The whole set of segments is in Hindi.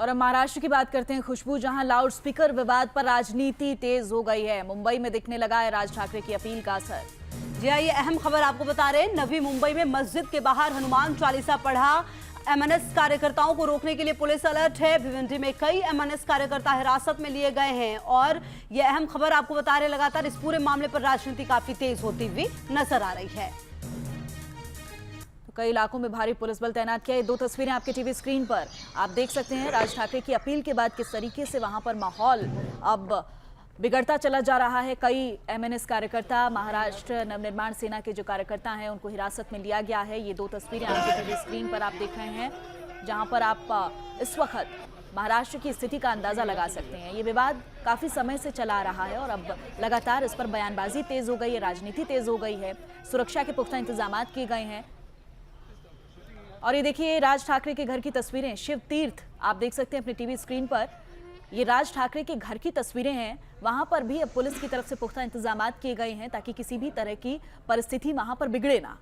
और अब महाराष्ट्र की बात करते हैं खुशबू, जहां लाउड स्पीकर विवाद पर राजनीति तेज हो गई है। मुंबई में दिखने लगा है राज ठाकरे की अपील का असर। जी हाँ, ये अहम खबर आपको बता रहे हैं। नवी मुंबई में मस्जिद के बाहर हनुमान चालीसा पढ़ा एमएनएस कार्यकर्ताओं को रोकने के लिए पुलिस अलर्ट है। भिवंडी में कई एमएनएस कार्यकर्ता हिरासत में लिए गए हैं और ये अहम खबर आपको बता रहे हैं। लगातार इस पूरे मामले पर राजनीति काफी तेज होती हुई नजर आ रही है। कई इलाकों में भारी पुलिस बल तैनात किया। ये दो तस्वीरें आपके टीवी स्क्रीन पर आप देख सकते हैं। राज ठाकरे की अपील के बाद किस तरीके से वहां पर माहौल अब बिगड़ता चला जा रहा है। कई एमएनएस कार्यकर्ता, महाराष्ट्र नवनिर्माण सेना के जो कार्यकर्ता हैं, उनको हिरासत में लिया गया है। ये दो तस्वीरें आपके टीवी स्क्रीन पर आप देख रहे हैं, जहां पर आप इस वक्त महाराष्ट्र की स्थिति का अंदाजा लगा सकते हैं। ये विवाद काफी समय से चला आ रहा है और अब लगातार इस पर बयानबाजी तेज हो गई है, राजनीति तेज हो गई है। सुरक्षा के पुख्ता इंतजाम किए गए हैं। और ये देखिए राज ठाकरे के घर की तस्वीरें, शिव तीर्थ आप देख सकते हैं अपने टीवी स्क्रीन पर। ये राज ठाकरे के घर की तस्वीरें हैं। वहां पर भी अब पुलिस की तरफ से पुख्ता इंतजाम किए गए हैं ताकि किसी भी तरह की परिस्थिति वहां पर बिगड़े ना।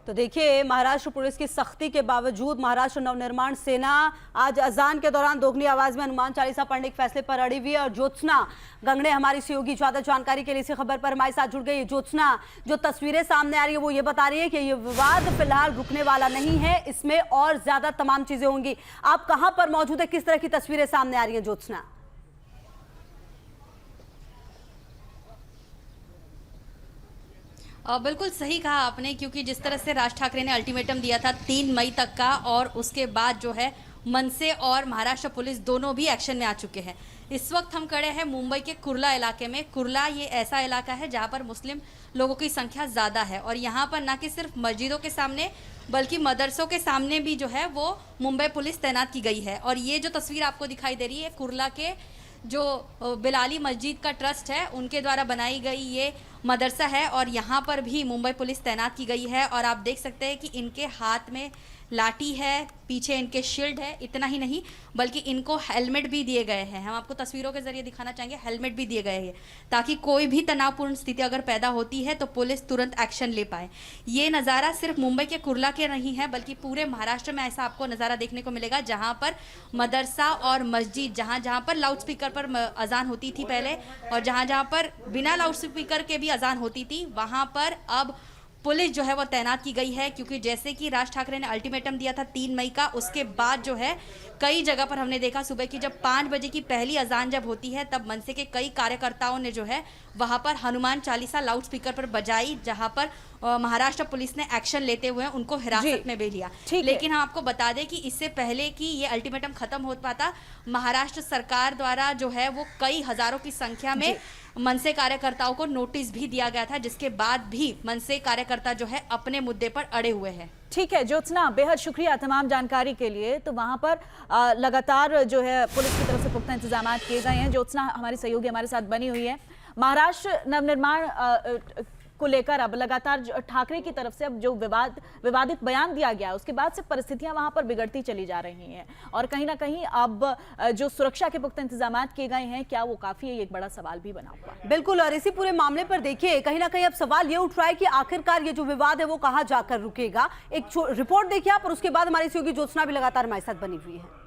तो देखिए, महाराष्ट्र पुलिस की सख्ती के बावजूद महाराष्ट्र नवनिर्माण सेना आज अजान के दौरान दोगुनी आवाज में हनुमान चालीसा पढ़ने के फैसले पर अड़ी हुई है। और ज्योत्सना गंगड़े हमारी सहयोगी ज्यादा जानकारी के लिए इसी खबर पर हमारे साथ जुड़ गई। ज्योत्सना, जो तस्वीरें सामने आ रही है वो ये बता रही है कि ये विवाद फिलहाल रुकने वाला नहीं है, इसमें और ज्यादा तमाम चीजें होंगी। आप कहां पर मौजूद है, किस तरह की तस्वीरें सामने आ रही है ज्योत्सना? बिल्कुल सही कहा आपने, क्योंकि जिस तरह से राज ठाकरे ने अल्टीमेटम दिया था 3 मई तक का, और उसके बाद जो है मनसे और महाराष्ट्र पुलिस दोनों भी एक्शन में आ चुके हैं। इस वक्त हम खड़े हैं मुंबई के कुर्ला इलाके में। कुर्ला ये ऐसा इलाका है जहां पर मुस्लिम लोगों की संख्या ज़्यादा है और यहाँ पर न कि सिर्फ मस्जिदों के सामने बल्कि मदरसों के सामने भी जो है वो मुंबई पुलिस तैनात की गई है। और ये जो तस्वीर आपको दिखाई दे रही है, कुर्ला के जो बिलाली मस्जिद का ट्रस्ट है उनके द्वारा बनाई गई ये मदरसा है और यहाँ पर भी मुंबई पुलिस तैनात की गई है। और आप देख सकते हैं कि इनके हाथ में लाठी है, पीछे इनके शील्ड है। इतना ही नहीं बल्कि इनको हेलमेट भी दिए गए हैं। हम आपको तस्वीरों के जरिए दिखाना चाहेंगे, हेलमेट भी दिए गए हैं ताकि कोई भी तनावपूर्ण स्थिति अगर पैदा होती है तो पुलिस तुरंत एक्शन ले पाए। ये नज़ारा सिर्फ मुंबई के कुर्ला के नहीं है बल्कि पूरे महाराष्ट्र में ऐसा आपको नज़ारा देखने को मिलेगा, जहाँ पर मदरसा और मस्जिद, जहाँ पर लाउड स्पीकर पर अजान होती थी पहले और जहाँ पर बिना लाउड स्पीकर के भी अजान होती थी, वहाँ पर अब पुलिस जो है वो तैनात की गई है। क्योंकि जैसे कि राज ठाकरे ने अल्टीमेटम दिया था 3 मई का, उसके बाद जो है कई जगह पर हमने देखा सुबह की जब 5 बजे की पहली अजान जब होती है तब मनसे के कई कार्यकर्ताओं ने जो है वहाँ पर हनुमान चालीसा लाउड स्पीकर पर बजाई, जहाँ पर महाराष्ट्र पुलिस ने एक्शन लेते हुए उनको हिरासत में भी लिया। लेकिन हम आपको बता दें कि इससे पहले कि ये अल्टीमेटम खत्म हो पाता, महाराष्ट्र सरकार द्वारा जो है वो कई हजारों की संख्या में मनसे कार्यकर्ताओं को नोटिस भी दिया गया था, जिसके बाद भी मनसे कार्यकर्ता जो है अपने मुद्दे पर अड़े हुए हैं। ठीक है ज्योत्सना, बेहद शुक्रिया तमाम जानकारी के लिए। तो वहां पर लगातार जो है पुलिस की तरफ से पुख्ता इंतजाम किए गए हैं। ज्योत्सना हमारी सहयोगी हमारे साथ बनी हुई है। महाराष्ट्र नवनिर्माण को लेकर अब लगातार ठाकरे की तरफ से अब जो विवादित बयान दिया गया, उसके बाद से परिस्थितियां वहां पर बिगड़ती चली जा रही हैं और कहीं ना कहीं अब जो सुरक्षा के पुख्ता इंतजाम किए गए हैं, क्या वो काफी है, ये एक बड़ा सवाल भी बना हुआ है। बिल्कुल, और इसी पूरे मामले पर देखिए कहीं ना कहीं अब सवाल ये उठ रहा है कि आखिरकार ये जो विवाद है वो कहां जाकर रुकेगा। एक रिपोर्ट देखिए आप और उसके बाद हमारी सहयोगी ज्योत्सना भी लगातार हमारे साथ बनी हुई है।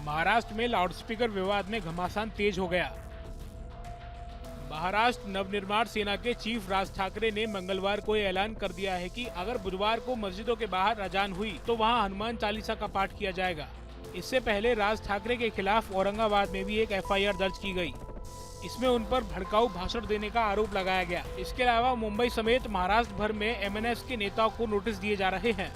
महाराष्ट्र में लाउडस्पीकर विवाद में घमासान तेज हो गया। महाराष्ट्र नवनिर्माण सेना के चीफ राज ठाकरे ने मंगलवार को ऐलान कर दिया है कि अगर बुधवार को मस्जिदों के बाहर अजान हुई तो वहां हनुमान चालीसा का पाठ किया जाएगा। इससे पहले राज ठाकरे के खिलाफ औरंगाबाद में भी एक एफआईआर दर्ज की गई। इसमें उन पर भड़काऊ भाषण देने का आरोप लगाया गया। इसके अलावा मुंबई समेत महाराष्ट्र भर में एमएनएस के नेताओं को नोटिस दिए जा रहे हैं।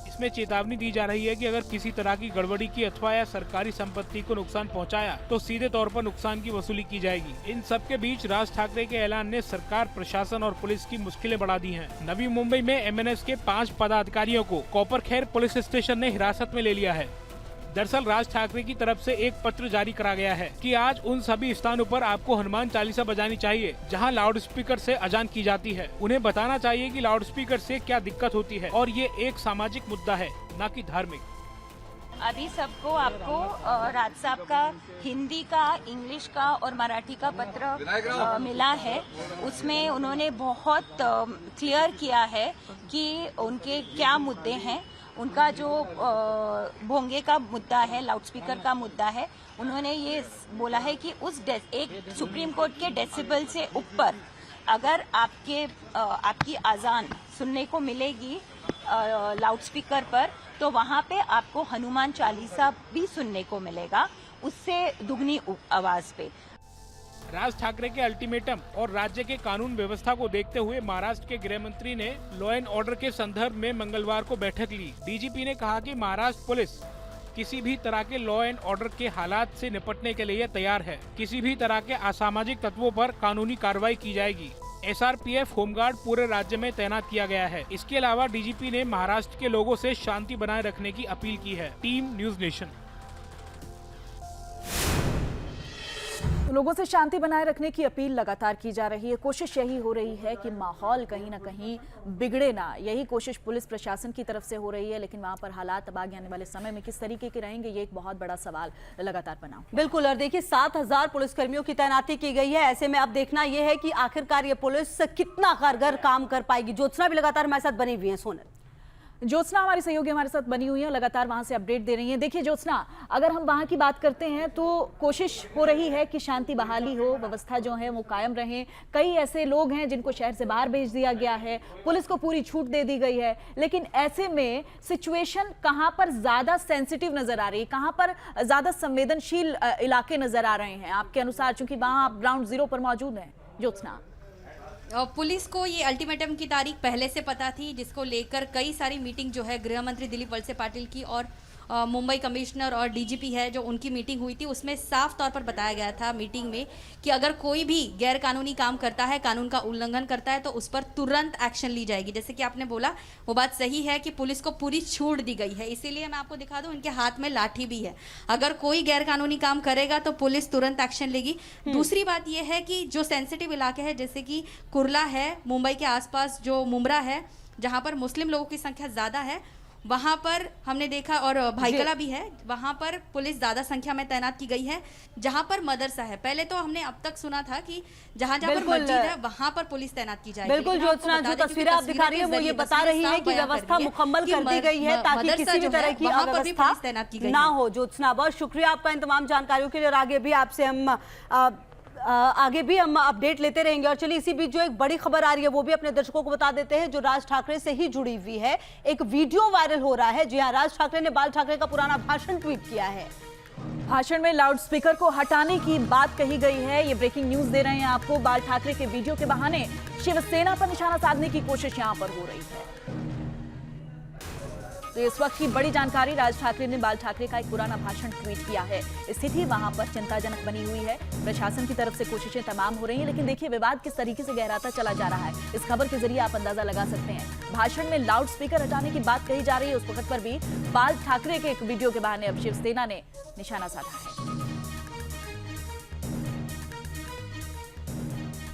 इसमें चेतावनी दी जा रही है कि अगर किसी तरह की गड़बड़ी की अथवा या सरकारी संपत्ति को नुकसान पहुंचाया तो सीधे तौर पर नुकसान की वसूली की जाएगी। इन सब के बीच राज ठाकरे के ऐलान ने सरकार, प्रशासन और पुलिस की मुश्किलें बढ़ा दी हैं। नवी मुंबई में एमएनएस के 5 पदाधिकारियों को कॉपरखैर पुलिस स्टेशन ने हिरासत में ले लिया है। दरअसल राज ठाकरे की तरफ से एक पत्र जारी करा गया है कि आज उन सभी स्थानों पर आपको हनुमान चालीसा बजानी चाहिए जहां लाउड स्पीकर से अजान की जाती है। उन्हें बताना चाहिए कि लाउड स्पीकर से क्या दिक्कत होती है और ये एक सामाजिक मुद्दा है, न कि धार्मिक। अभी सबको आपको राज साहब का हिंदी का, इंग्लिश का और मराठी का पत्र मिला है। उसमें उन्होंने बहुत क्लियर किया है कि उनके क्या मुद्दे हैं। उनका जो भोंगे का मुद्दा है, लाउडस्पीकर का मुद्दा है, उन्होंने ये बोला है कि उस एक सुप्रीम कोर्ट के डेसिबल से ऊपर अगर आपकी आज़ान सुनने को मिलेगी लाउडस्पीकर पर, तो वहाँ पे आपको हनुमान चालीसा भी सुनने को मिलेगा, उससे दुगनी आवाज पे। राज ठाकरे के अल्टीमेटम और राज्य के कानून व्यवस्था को देखते हुए महाराष्ट्र के गृह मंत्री ने लॉ एंड ऑर्डर के संदर्भ में मंगलवार को बैठक ली। डीजीपी ने कहा कि महाराष्ट्र पुलिस किसी भी तरह के लॉ एंड ऑर्डर के हालात से निपटने के लिए तैयार है। किसी भी तरह के असामाजिक तत्वों पर कानूनी कार्रवाई की जाएगी। SRPF होमगार्ड पूरे राज्य में तैनात किया गया है। इसके अलावा डीजीपी ने महाराष्ट्र के लोगों से शांति बनाए रखने की अपील की है। Team news nation. लोगों से शांति बनाए रखने की अपील लगातार की जा रही है। कोशिश यही हो रही है कि माहौल कहीं ना कहीं बिगड़े ना, यही कोशिश पुलिस प्रशासन की तरफ से हो रही है। लेकिन वहां पर हालात अब आगे आने वाले समय में किस तरीके के रहेंगे, ये एक बहुत बड़ा सवाल लगातार बना। बिल्कुल, और देखिए 7,000 पुलिसकर्मियों की तैनाती की गई है। ऐसे में अब देखना यह है कि आखिरकार ये पुलिस कितना कारगर काम कर पाएगी। ज्योत्सना भी लगातार हमारे साथ बनी हुई है। सोनल, ज्योत्सना हमारी सहयोगी हमारे साथ बनी हुई है, लगातार वहां से अपडेट दे रही हैं। देखिए ज्योत्सना, अगर हम वहां की बात करते हैं तो कोशिश हो रही है कि शांति बहाली हो, व्यवस्था जो है वो कायम रहे। कई ऐसे लोग हैं जिनको शहर से बाहर भेज दिया गया है, पुलिस को पूरी छूट दे दी गई है। लेकिन ऐसे में सिचुएशन कहां पर ज्यादा सेंसिटिव नजर आ रही है, कहां पर ज्यादा संवेदनशील इलाके नजर आ रहे हैं आपके अनुसार, चूंकि वहां आप ग्राउंड जीरो पर मौजूद हैं? ज्योत्सना, पुलिस को ये अल्टीमेटम की तारीख पहले से पता थी, जिसको लेकर कई सारी मीटिंग जो है गृह मंत्री दिलीप वलसे पाटिल की और मुंबई कमिश्नर और डीजीपी है जो उनकी मीटिंग हुई थी, उसमें साफ तौर पर बताया गया था मीटिंग में कि अगर कोई भी गैर कानूनी काम करता है, कानून का उल्लंघन करता है, तो उस पर तुरंत एक्शन ली जाएगी। जैसे कि आपने बोला, वो बात सही है कि पुलिस को पूरी छूट दी गई है। इसीलिए मैं आपको दिखा दूं, इनके हाथ में लाठी भी है। अगर कोई गैर कानूनी काम करेगा तो पुलिस तुरंत एक्शन लेगी। दूसरी बात यह है कि जो सेंसिटिव इलाके हैं, जैसे कि कुर्ला है, मुंबई के आसपास जो मुमरा है, जहाँ पर मुस्लिम लोगों की संख्या ज़्यादा है, वहां पर हमने देखा, और भाईकला भी है, वहां पर पुलिस ज्यादा संख्या में तैनात की गई है। जहां पर मदरसा है, पहले तो हमने अब तक सुना था कि जहां जहां पर मस्जिद है वहां पर पुलिस तैनात की जाएगी। बिल्कुल ज्योत्सना, जो तस्वीरें आप दिखा रही है वो ये बता रही है कि व्यवस्था मुकम्मल कर दी गई है ताकि किसी भी तरह की अव्यवस्था ना हो। ज्योत्सना, बहुत शुक्रिया आपका इन तमाम जानकारियों के लिए, और आगे भी आपसे हम अपडेट लेते रहेंगे। और चलिए इसी बीच जो एक बड़ी खबर आ रही है वो भी अपने दर्शकों को बता देते हैं, जो राज ठाकरे से ही जुड़ी हुई है। एक वीडियो वायरल हो रहा है। जी हां, राज ठाकरे ने बाल ठाकरे का पुराना भाषण ट्वीट किया है। भाषण में लाउड स्पीकर को हटाने की बात कही गई है। ये ब्रेकिंग न्यूज दे रहे हैं आपको। बाल ठाकरे के वीडियो के बहाने शिवसेना पर निशाना साधने की कोशिश यहां पर हो रही है। तो इस वक्त की बड़ी जानकारी, राज ठाकरे ने बाल ठाकरे का एक पुराना भाषण ट्वीट किया है। स्थिति वहां पर चिंताजनक बनी हुई है। प्रशासन की तरफ से कोशिशें तमाम हो रही हैं, लेकिन देखिए विवाद किस तरीके से गहराता चला जा रहा है। इस खबर के जरिए आप अंदाजा लगा सकते हैं। भाषण में लाउड स्पीकर हटाने की बात कही जा रही है, उस वक्त पर भी बाल ठाकरे के एक वीडियो के बहाने अब शिवसेना ने निशाना साधा है।